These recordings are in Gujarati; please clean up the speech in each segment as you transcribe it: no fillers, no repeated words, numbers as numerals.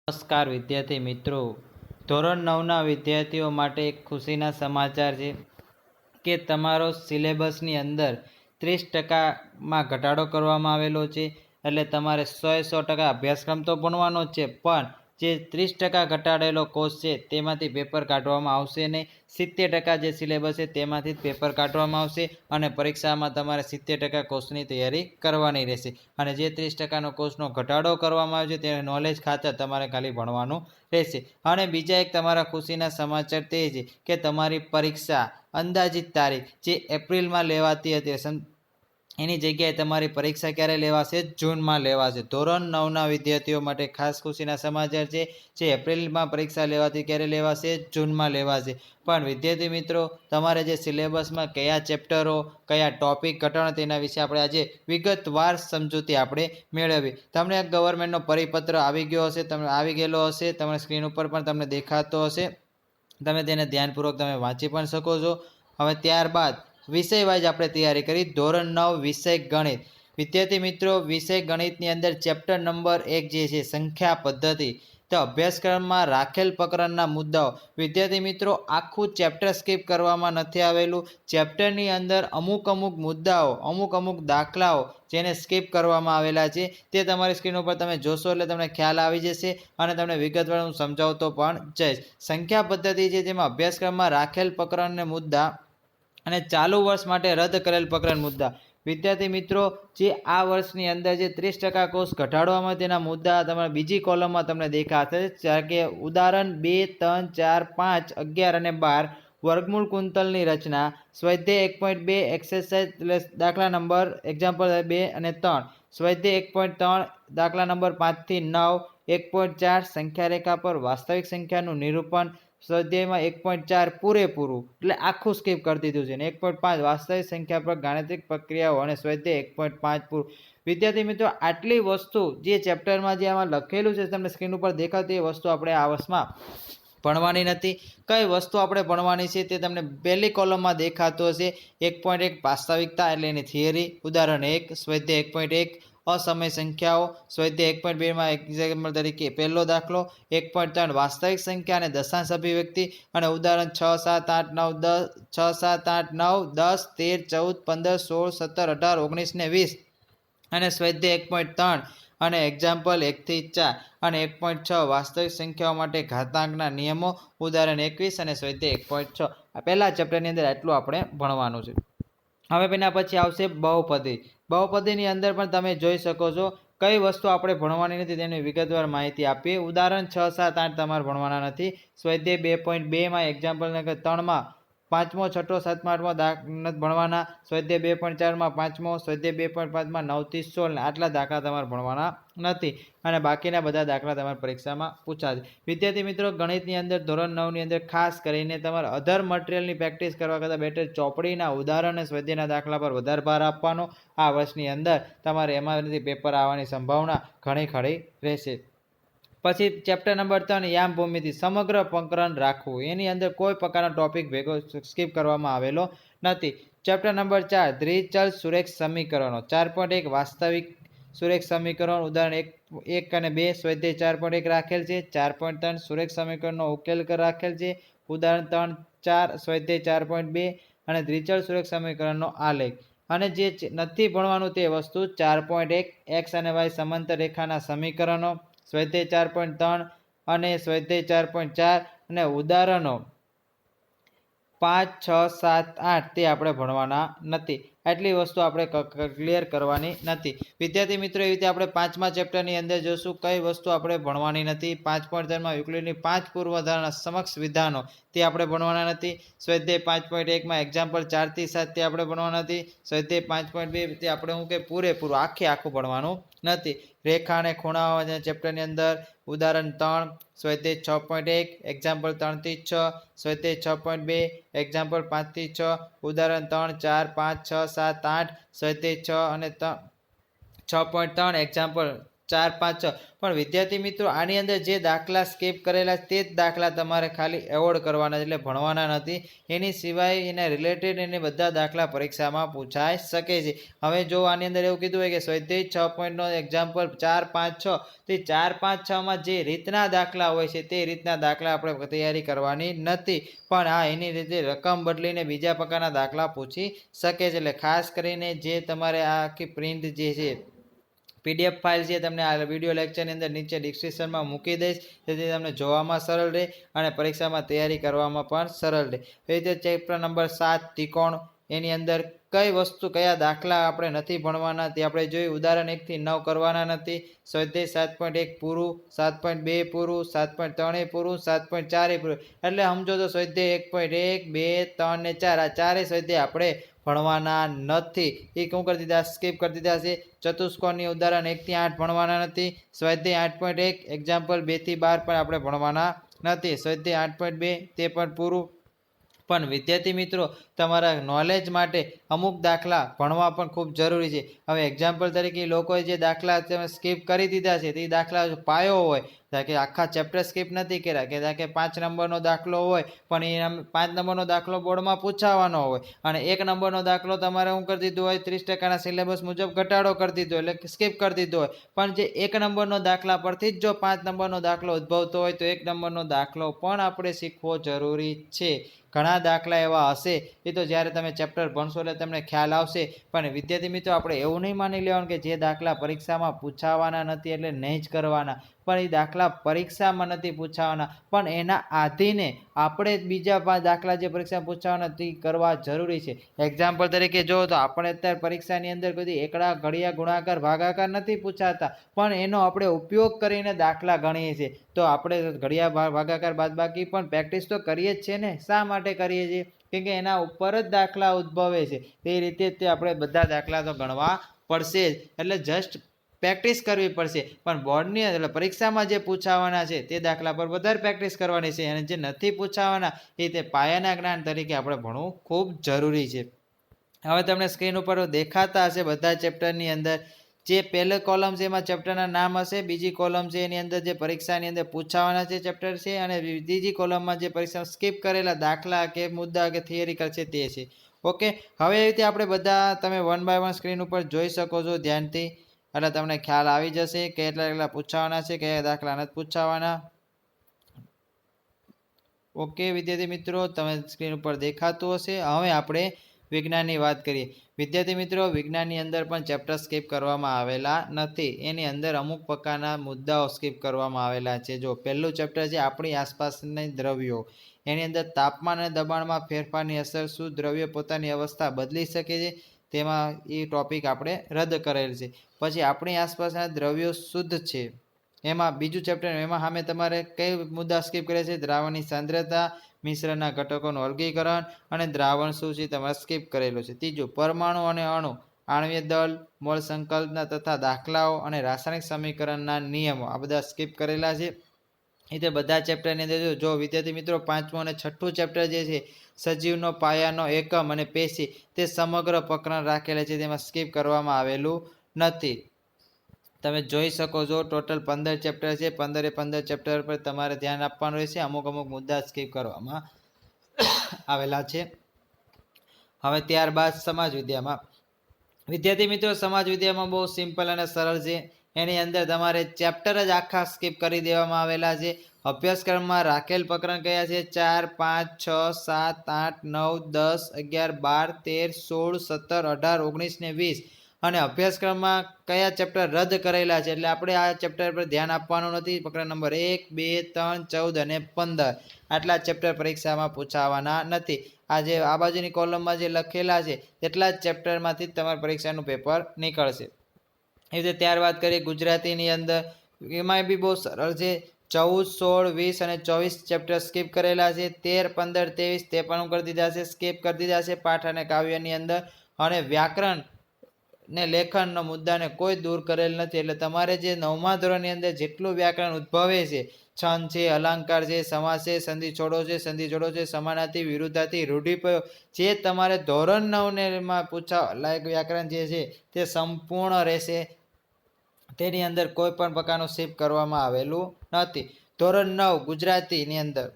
નમસ્કાર વિદ્યાર્થી મિત્રો, ધોરણ 9ના વિદ્યાર્થીઓ માટે એક ખુશીના સમાચાર છે કે તમારો સિલેબસની અંદર 30%માં ઘટાડો કરવામાં આવેલો છે. એટલે તમારે 100% અભ્યાસક્રમ તો ભણવાનો જ છે, પણ જે 30% ઘટાડેલો કોર્સ છે તેમાંથી પેપર કાઢવામાં આવશે નહીં. 70% જે સિલેબસ છે તેમાંથી જ પેપર કાઢવામાં આવશે અને પરીક્ષામાં તમારે 70% કોર્સની તૈયારી કરવાની રહેશે. અને જે 30%નો કોર્સનો ઘટાડો કરવામાં આવ્યો છે તે નોલેજ ખાતર તમારે ખાલી ભણવાનું રહેશે. અને બીજા એક તમારા ખુશીના સમાચાર તે છે કે તમારી પરીક્ષા અંદાજિત તારીખ જે એપ્રિલમાં લેવાતી હતી એની જગ્યાએ તમારી પરીક્ષા ક્યારે લેવાશે? જૂનમાં લેવાશે. ધોરણ 9ના વિદ્યાર્થીઓ માટે ખાસ ખુશીના સમાચાર છે. જે એપ્રિલમાં પરીક્ષા લેવાથી ક્યારે લેવાશે? જૂનમાં લેવાશે. પણ વિદ્યાર્થી મિત્રો, તમારે જે સિલેબસમાં કયા ચેપ્ટરો, કયા ટોપિક ઘટાડો તેના વિશે આપણે આજે વિગતવાર સમજૂતી આપણે મેળવી. તમને આ ગવર્મેન્ટનો પરિપત્ર આવી ગયેલો હશે. તમને સ્ક્રીન ઉપર પણ તમને દેખાતો હશે. તમે તેને ધ્યાનપૂર્વક તમે વાંચી પણ શકો છો. હવે ત્યારબાદ વિષય વાઇઝ આપણે તૈયારી કરી. ધોરણ 9 વિષય ગણિત. વિદ્યાર્થી મિત્રો, વિષય ગણિતની અંદર ચેપ્ટર નંબર 1 જે છે સંખ્યા પદ્ધતિ, તો અભ્યાસક્રમમાં રાખેલ પ્રકરણના મુદ્દાઓ. વિદ્યાર્થી મિત્રો, આખું ચેપ્ટર સ્કીપ કરવામાં નથી આવેલું. ચેપ્ટરની અંદર અમુક મુદ્દાઓ, અમુક દાખલાઓ જેને સ્કીપ કરવામાં આવેલા છે તે તમારી સ્ક્રીન ઉપર તમે જોશો એટલે તમને ખ્યાલ આવી જશે અને તમને વિગતવાર હું સમજાવતો પણ જઈશ. સંખ્યા પદ્ધતિ છે જેમાં અભ્યાસક્રમમાં રાખેલ પ્રકરણને મુદ્દા અને ચાલુ વર્ષ માટે રદ કરેલ પ્રકરણ મુદ્દા. વિદ્યાર્થી મિત્રો, જે આ વર્ષની અંદર જે 30% કોર્સ ઘટાડવામાં તેના મુદ્દા તમારા બીજી કોલમમાં તમને દેખાશે. કારણ કે ઉદાહરણ 2, 3, 4, 5, 11 અને 12 વર્ગમૂળ કુંતલની રચના, સ્વાધ્યાય 1.2 એક્સરસાઇઝ દાખલા નંબર એક્ઝામ્પલ 2 અને 3, સ્વાધ્યાય 1.3 દાખલા નંબર 5 થી 9, 1.4 સંખ્યા રેખા પર વાસ્તવિક સંખ્યાનું નિરૂપણ, સ્વાધ્યાયમાં 1.4 પૂરેપૂરું એટલે આખું સ્કીપ કરી દીધું છે. 1.5 વાસ્તવિક સંખ્યા પર ગાણિતિક પ્રક્રિયાઓ અને સ્વાધ્યાય 1.5 પૂરું. વિદ્યાર્થી મિત્રો, આટલી વસ્તુ જે ચેપ્ટરમાં જે આમાં લખેલું છે તમને સ્ક્રીન ઉપર દેખાતી એ વસ્તુ આપણે આ વર્ષમાં ભણવાની નથી. કઈ વસ્તુ આપણે ભણવાની છે તે તમને પહેલી કોલમમાં દેખાતો હશે. 1.1 વાસ્તવિકતા એટલે એની થિયરી. ઉદાહરણ 1 સ્વાધ્યાય 1.1 અસમય સંખ્યાઓ, સ્વાધ્યાય 1.2માં એક્ઝામ્પલ તરીકે પહેલો દાખલો. 1.3 વાસ્તવિક સંખ્યા અને દશાંશ અભિવ્યક્તિ અને ઉદાહરણ 6, 7, 8, 9, 10, 6, 7, 8, 9, 10, 13, 14, 15, 16, 17, 18, 19 ને 20 અને સ્વાધ્યાય 1.3 અને એક્ઝામ્પલ 1 થી 4 અને 1.6 વાસ્તવિક સંખ્યાઓ માટે ઘાતાંકના નિયમો, ઉદાહરણ 21 અને સ્વાધ્યાય 1.6. આ પહેલા ચેપ્ટરની અંદર આટલું આપણે ભણવાનું છે. હવે એના પછી આવશે બહુપદી. બહુપદીની અંદર પણ તમે જોઈ શકો છો કઈ વસ્તુ આપણે ભણવાની નથી તેની વિગતવાર માહિતી આપીએ. ઉદાહરણ 6, 7, 8 તમારે ભણવાના નથી. સ્વાધ્યાય 2.2માં એક્ઝામ્પલ 3માં 5મો, 6, 7, 8મો દાખલા ભણવાના. સ્વાધ્યાય 2.4માં 5મો, સ્વાધ્યાય 2.5માં 9 થી 16 આટલા દાખલા તમારે ભણવાના નથી અને બાકીના બધા દાખલા તમારી પરીક્ષામાં પૂછાશે. વિદ્યાર્થી મિત્રો, ગણિતની અંદર ધોરણ 9ની અંદર ખાસ કરીને તમારે અધર મટીરિયલની પ્રેક્ટિસ કરવા કરતાં બેટર ચોપડીના ઉદાહરણ અને સ્વાધ્યાયના દાખલા પર વધારે ભાર આપવાનો. આ વર્ષની અંદર તમારે એમાંથી પેપર આવવાની સંભાવના ઘણી ખરી રહેશે. પછી ચેપ્ટર નંબર 3 યામ ભૂમિતિ, સમગ્ર પ્રકરણ રાખવું. એની અંદર કોઈ પ્રકારનો ટોપિક ભેગો સ્કીપ કરવામાં આવેલો નથી. ચેપ્ટર નંબર 4 દ્વિચલ સુરેખ સમીકરણો, 4.1 વાસ્તવિક સુરેખ સમીકરણ, ઉદાહરણ 1 અને 2 સ્વાધ્યાય 4.1 રાખેલ છે. 4.3 સુરેખ સમીકરણનો ઉકેલ રાખેલ છે, ઉદાહરણ 3, 4 સ્વાધ્યાય 4.2 અને દ્વિચલ સુરેખ સમીકરણનો આલેખ. અને જે નથી ભણવાનું તે વસ્તુ 4.1 એક્સ અને વાય સમાંતર રેખાના સમીકરણો, સ્વાધ્યાય 4.3 અને સ્વાધ્યાય 4.4 અને ઉદાહરણો 5, 6, 7, 8 તે આપણે ભણવાના નથી. આટલી વસ્તુ આપણે ક્લિયર કરવાની નથી. વિદ્યાર્થી મિત્રો, એવી રીતે આપણે 5મા ચેપ્ટરની અંદર જોશું કઈ વસ્તુ આપણે ભણવાની નથી. 5.3માં યુક્લિડની 5 પૂર્વધારણા સમક્ષ વિધાનો તે આપણે ભણવાના નથી. સ્વાધ્યાય 5.1માં એક્ઝામ્પલ 4 થી 7 તે આપણે ભણવાના નથી. સ્વાધ્યાય 5.2 તે આપણે શું કે પૂરેપૂરું આખું ભણવાનું નથી. રેખા અને ખૂણાઓ ચેપ્ટરની અંદર ઉદાહરણ 3 સ્વાધ્યાય 6.1 એક્ઝામ્પલ 3 થી 6, સ્વાધ્યાય 6.2 એક્ઝામ્પલ 5 થી 6, ઉદાહરણ 3, 4, 5, 6, 7, 8 સ્વાધ્યાય 6 અને 6.3 એક્ઝામ્પલ 4 5 6 પણ વિદ્યાર્થી મિત્રો આની અંદર જે દાખલા સ્કીપ કરેલા તે જ દાખલા તમારે ખાલી એવોર્ડ કરવાના એટલે ભણવાના નથી. એની સિવાય એના રિલેટેડ એને બધા દાખલા પરીક્ષામાં પૂછાઈ શકે છે. હવે જો આની અંદર એવું કીધું હોય કે સ્વાધ્યાય 6 પોઈન્ટનો એક્ઝામ્પલ 4 5 6 તે 4 5 6માં જે રીતના દાખલા હોય છે તે રીતના દાખલા આપણે તૈયારી કરવાની નથી. પણ હા એની રીતે રકમ બદલીને બીજા પ્રકારના દાખલા પૂછી શકે છે. એટલે ખાસ કરીને જે તમારે આ આખી પ્રિન્ટ જે છે PDF ફાઇલ છે તમને આ વિડીયો લેક્ચરની અંદર નીચે ડિસ્ક્રિપ્શનમાં મૂકી દઈશ, જેથી તમને જોવામાં સરળ રહે અને પરીક્ષામાં તૈયારી કરવામાં પણ સરળ રહે. એ રીતે ચેપ્ટર નંબર 7 ત્રિકોણ, એની અંદર કઈ વસ્તુ કયા દાખલા આપણે નથી ભણવાના તે આપણે જોયું. ઉદાહરણ 1 થી 9 કરવાના નથી. સ્વાધ્યાય 7.1 પૂરું, 7.2 પૂરું, 7.3 પૂરું, 7.4 પૂરું. એટલે સમજો તો સ્વાધ્યાય 1.1 2 3 ને 4 આ ચારે સ્વાધ્યાય આપણે ભણવાના નથી. એ શું કરી દીધા? સ્કીપ કરી દીધા છે. ચતુષ્કોણની ઉદાહરણ 1 થી 8 ભણવાના નથી. સ્વાધ્યાય 8.1 એક્ઝામ્પલ 2 થી 12 પણ આપણે ભણવાના નથી. સ્વાધ્યાય 8.2 તે પણ પૂરું. પણ વિદ્યાર્થી મિત્રો તમારા નોલેજ માટે અમુક દાખલા ભણવા પણ ખૂબ જરૂરી છે. હવે એક્ઝામ્પલ તરીકે લોકોએ જે દાખલા તમે સ્કીપ કરી દીધા છે તે દાખલા પાયો હોય કે આખા ચેપ્ટર સ્કીપ નથી કર્યા કે 5 નંબરનો દાખલો હોય પણ એ 5 નંબરનો દાખલો બોર્ડમાં પૂછાવાનો હોય અને 1 નંબરનો દાખલો તમારે શું કરી દીધું હોય 30%ના સિલેબસ મુજબ ઘટાડો કરી દીધો એટલે સ્કીપ કરી દીધો હોય. પણ જે 1 નંબરનો દાખલા પરથી જ જો 5 નંબરનો દાખલો ઉદ્ભવતો હોય તો 1 નંબરનો દાખલો પણ આપણે શીખવો જરૂરી છે. ઘણા દાખલા એવા હશે એ તો જ્યારે તમે ચેપ્ટર ભણશો એટલે તમને ખ્યાલ આવશે. પણ વિદ્યાર્થી મિત્રો આપણે એવું નહીં માની લેવાનું કે જે દાખલા પરીક્ષામાં પૂછાવાના નથી એટલે નહીં જ કરવાના. પણ એ દાખલા પરીક્ષામાં નથી પૂછાવાના પણ એના આધીને આપણે બીજા દાખલા જે પરીક્ષામાં પૂછાવાના તે કરવા જરૂરી છે. એક્ઝામ્પલ તરીકે જો તો આપણે અત્યારે પરીક્ષાની અંદર બધી એકડા ઘડિયા ગુણાકાર ભાગાકાર નથી પૂછાતા પણ એનો આપણે ઉપયોગ કરીને દાખલા ગણીએ છીએ. તો આપણે ઘડિયા ભાગાકાર બાદબાકી પણ પ્રેક્ટિસ તો કરીએ જ છે ને. શા માટે કરીએ છીએ? કેમ કે એના ઉપર જ દાખલા ઉદ્ભવે છે. તે રીતે જ આપણે બધા દાખલા તો ગણવા પડશે જ. એટલે જસ્ટ પ્રેક્ટિસ કરવી પડશે. પણ બોર્ડની એટલે પરીક્ષામાં જે પૂછાવાના છે તે દાખલા પર વધારે પ્રેક્ટિસ કરવાની છે અને જે નથી પૂછાવાના એ તે પાયાના જ્ઞાન તરીકે આપણે ભણવું ખૂબ જરૂરી છે. હવે તમને સ્ક્રીન ઉપર દેખાતા હશે બધા ચેપ્ટરની અંદર જે પહેલો કોલમ છે એમાં ચેપ્ટરના નામ હશે. બીજી કોલમ છે એની અંદર જે પરીક્ષાની અંદર પૂછાવાના છે ચેપ્ટર છે અને ત્રીજી કોલમમાં જે પરીક્ષા સ્કીપ કરેલા દાખલા કે મુદ્દા કે થિયરિકલ છે તે છે. ઓકે, હવે એ રીતે આપણે બધા તમે 1 બાય 1 સ્ક્રીન ઉપર જોઈ શકો છો ધ્યાનથી. એટલે તમને ખ્યાલ આવી જશે કે કેટલા પૂછાવાના છે કયા દાખલા નથી પૂછાવાના. ઓકે વિદ્યાર્થી મિત્રો તમે સ્ક્રીન ઉપર દેખાતું હશે. હવે આપણે વિજ્ઞાનની વાત કરીએ. વિદ્યાર્થી મિત્રો વિજ્ઞાનની અંદર પણ ચેપ્ટર સ્કીપ કરવામાં આવેલા નથી. એની અંદર અમુક પ્રકારના મુદ્દાઓ સ્કીપ કરવામાં આવેલા છે. જો પહેલું ચેપ્ટર છે આપણી આસપાસની દ્રવ્યો. એની અંદર તાપમાન અને દબાણમાં ફેરફારની અસર શું દ્રવ્ય પોતાની અવસ્થા બદલી શકે છે તેમાં એ ટોપિક આપણે રદ કરેલ છે. પછી આપણી આસપાસના દ્રવ્યો શુદ્ધ છે એમાં બીજું ચેપ્ટર એમાં સામે તમારે કઈ મુદ્દા સ્કીપ કરે છે? દ્રાવણની સાંદ્રતા, મિશ્રના ઘટકોનું વર્ગીકરણ અને દ્રાવણ શું છે તમારે સ્કીપ કરેલું છે. ત્રીજું પરમાણુ અને અણુ, આણ્વીય દળ, મોલ સંકલ્પના તથા દાખલાઓ અને રાસાયણિક સમીકરણના નિયમો આ બધા સ્કીપ કરેલા છે. એ તે બધા ચેપ્ટરની અંદર જો વિદ્યાર્થી મિત્રો 5મું અને 6ઠું ચેપ્ટર જે છે સજીવનો પાયાનો એકમ અને પેશી તે સમગ્ર પ્રકરણ રાખેલા છે તેમાં સ્કીપ કરવામાં આવેલું નથી. તમે જોઈ શકો છો ટોટલ 15 ચેપ્ટર છે. 15 ચેપ્ટર પર તમારે ધ્યાન આપવાનું રહેશે. અમુક મુદ્દા સ્કીપ કરવામાં આવેલા છે. હવે ત્યારબાદ સમાજ વિદ્યામાં વિદ્યાર્થી મિત્રો સમાજ વિદ્યામાં બહુ સિમ્પલ અને સરળ છે. એની અંદર તમારે ચેપ્ટર જ આખા સ્કીપ કરી દેવામાં આવેલા છે. અભ્યાસક્રમમાં રાખેલ પ્રકરણ કયા છે? 4 5 6 7 8 9 10 11 12 13 16 17 18 19 ને 20 અને અભ્યાસક્રમમાં કયા ચેપ્ટર રદ કરેલા છે એટલે આપણે આ ચેપ્ટર પર ધ્યાન આપવાનું નથી. પ્રકરણ નંબર 1 2 3 14 અને 15 આટલા ચેપ્ટર પરીક્ષામાં પૂછાવાના નથી. આ જે આ બાજુની કોલમમાં જે લખેલા છે તેટલા જ ચેપ્ટરમાંથી જ તમારા પરીક્ષાનું પેપર નીકળશે. એ રીતે ત્યારબાદ કરીએ ગુજરાતીની અંદર એમાં બી બહુ સરળ છે. 14 16 20 અને 24 ચેપ્ટર સ્કીપ કરેલા છે. 13 15 23 તે પણ કરી દીધા છે, સ્કીપ કરી દીધા છે પાઠ અને કાવ્યની અંદર. અને વ્યાકરણ ને લેખનનો મુદ્દાને કોઈ દૂર કરેલ નથી. એટલે તમારે જે 9મા ધોરણની અંદર જેટલું વ્યાકરણ ઉદ્ભવે છે, છંદ છે, અલંકાર છે, સમાસ છે, સંધિ છોડો છે, સમાનાર્થી, વિરુદ્ધાર્થી, રૂઢિપ્રયોગ જે તમારે ધોરણ 9 માં પૂછા લાયક વ્યાકરણ જે છે તે સંપૂર્ણ રહેશે. તેની અંદર કોઈ પણ પ્રકારનું શિફ્ટ કરવામાં આવેલું નથી. ધોરણ 9 ગુજરાતીની અંદર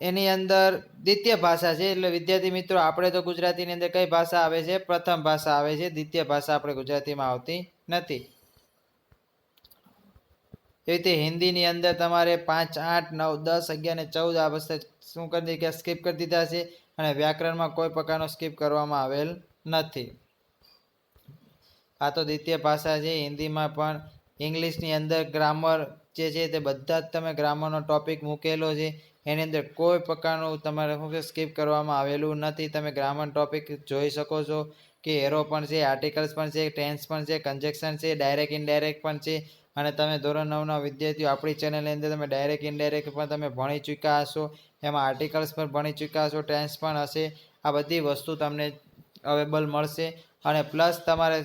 એની અંદર દ્વિતીય ભાષા છે, એટલે વિદ્યાર્થી મિત્રો આપણે તો ગુજરાતીની અંદર કઈ ભાષા આવે છે? પ્રથમ ભાષા આવે છે. દ્વિતીય ભાષા આપણે ગુજરાતીમાં આવતી નથી. એ રીતે હિન્દીની અંદર તમારે 5, 8, 9, 10, 11 ને 14 આ વસ્તુ શું કરી દીધા? સ્કીપ કરી દીધા છે. અને વ્યાકરણમાં કોઈ પ્રકારનો સ્કીપ કરવામાં આવેલ નથી. આ તો દ્વિતીય ભાષા છે. હિન્દીમાં પણ ઇંગ્લિશની અંદર ગ્રામર જે છે તે બધા જ તમે ગ્રામરનો ટોપિક મૂકેલો છે. એની અંદર કોઈ પ્રકારનું તમારે શું કે સ્કીપ કરવામાં આવેલું નથી. તમે ગ્રામર ટોપિક જોઈ શકો છો કે એરો પણ છે, આર્ટિકલ્સ પણ છે, ટેન્સ પણ છે, કન્જેક્શન છે, ડાયરેક્ટ ઇનડાયરેક્ટ પણ છે. અને તમે ધોરણ 9ના વિદ્યાર્થીઓ આપણી ચેનલની અંદર તમે ડાયરેક્ટ ઇનડાયરેક્ટ પણ તમે ભણી ચૂક્યા હશો. એમાં આર્ટિકલ્સ પણ ભણી ચૂક્યા હશો, ટેન્સ પણ હશે. આ બધી વસ્તુ તમને અવેલેબલ મળશે. અને પ્લસ તમારે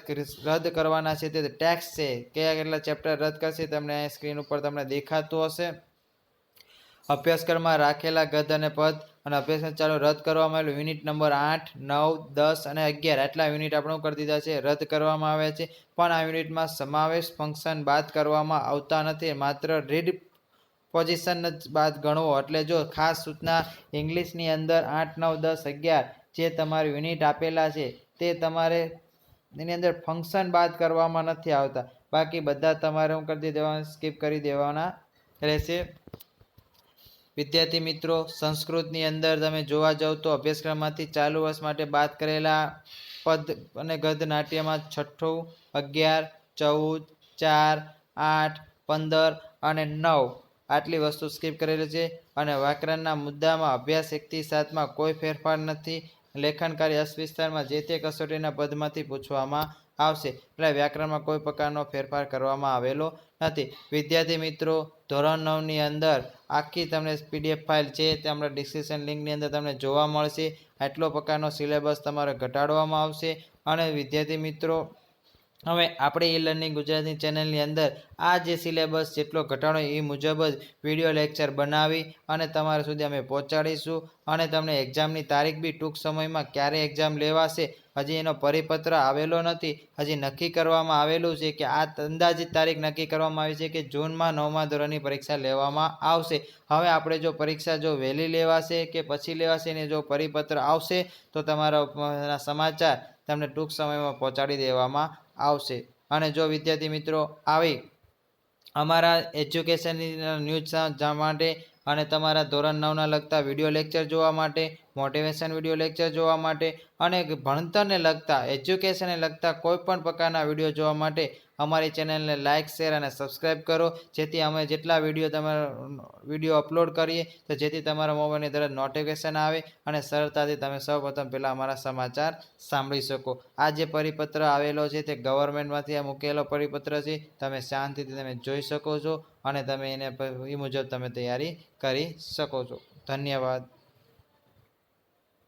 રદ કરવાના છે તે ટેક્સ છે, કયા કેટલા ચેપ્ટર રદ કરશે તમને સ્ક્રીન ઉપર તમને દેખાતું હશે. અભ્યાસક્રમમાં રાખેલા ગદ્ય અને પદ અને અભ્યાસક્રમ ચાલુ રદ કરવામાં આવેલું યુનિટ નંબર 8, 9, 10 અને 11 આટલા યુનિટ આપણું કરી દીધા છે, રદ કરવામાં આવે છે. પણ આ યુનિટમાં સમાવેશ ફંક્શન બાદ કરવામાં આવતા નથી. માત્ર રીડ પોઝિશન જ બાદ ગણવો. એટલે જો ખાસ સૂચના ઇંગ્લિશની અંદર 8, 9, 10, 11 જે તમારે યુનિટ આપેલા છે તે તમારે એની અંદર ફંક્શન બાદ કરવામાં નથી આવતા. બાકી બધા તમારે શું કરી દેવાના? સ્કીપ કરી દેવાના રહેશે. વિદ્યાર્થી મિત્રો, સંસ્કૃતની અંદર તમે જોવા જાવ તો અભ્યાસક્રમમાંથી ચાલુ વર્ષ માટે બાદ કરેલા પદ અને ગદ્ય નાટ્યમાં 6, 11, 14, 4, 8, 15 અને 9 આટલી વસ્તુ સ્કીપ કરેલી છે. અને વ્યાકરણના મુદ્દામાં અભ્યાસ 1 થી 7માં કોઈ ફેરફાર નથી. લેખનકાર્ય અસ્વિસ્તારમાં જે તે કસોટીના પદમાંથી પૂછવામાં આવશે. એટલે વ્યાકરણમાં કોઈ પ્રકારનો ફેરફાર કરવામાં આવેલો નથી. વિદ્યાર્થી મિત્રો, ધોરણ 9ની અંદર આખી તમને PDF ફાઇલ છે તે આપણે ડિસ્ક્રિપ્શન લિંકની અંદર તમને જોવા મળશે. આટલો પ્રકારનો સિલેબસ તમારે ઘટાડવામાં આવશે. અને વિદ્યાર્થી મિત્રો, હવે આપણે ઈ લર્નિંગ ગુજરાતી ચેનલની અંદર આ જે સિલેબસ જેટલો ઘટાડો એ મુજબ જ વિડીયો લેક્ચર બનાવી અને તમારા સુધી અમે પહોંચાડીશું. અને તમને એક્ઝામની તારીખ બી ટૂંક સમયમાં ક્યારે એક્ઝામ લેવાશે હજી એનો પરિપત્ર આવેલો નથી. હજી નક્કી કરવામાં આવેલું છે કે આ અંદાજિત તારીખ નક્કી કરવામાં આવી છે કે જૂનમાં 9મા ધોરણની પરીક્ષા લેવામાં આવશે. હવે આપણે જો પરીક્ષા જો વહેલી લેવાશે કે પછી લેવાશે ને જો પરિપત્ર આવશે તો તમારા સમાચાર તમને ટૂંક સમયમાં પહોંચાડી દેવામાં આવશે. અને જો વિદ્યાર્થી મિત્રો આવી અમારા એજ્યુકેશનની ન્યૂઝ માટે અને તમારા ધોરણ 9ના લગતા વિડીયો લેક્ચર જોવા માટે, મોટિવેશન વિડીયો લેક્ચર જોવા માટે અને ભણતરને લગતા એજ્યુકેશનને લગતા કોઈ પણ પ્રકારના વિડીયો જોવા માટે અમારી ચેનલને લાઇક, શેર અને સબસ્ક્રાઈબ કરો. જેથી અમે જેટલા વિડીયો અપલોડ કરીએ તો જેથી તમારા મોબાઈલની તરત નોટિફિકેશન આવે અને સરળતાથી તમે સૌપ્રથમ પહેલાં અમારા સમાચાર સાંભળી શકો. આ જે પરિપત્ર આવેલો છે તે ગવર્મેન્ટમાંથી આ મૂકેલો પરિપત્ર છે. તમે શાંતિથી તમે જોઈ શકો છો અને તમે એને એ મુજબ તમે તૈયારી કરી શકો છો. ધન્યવાદ.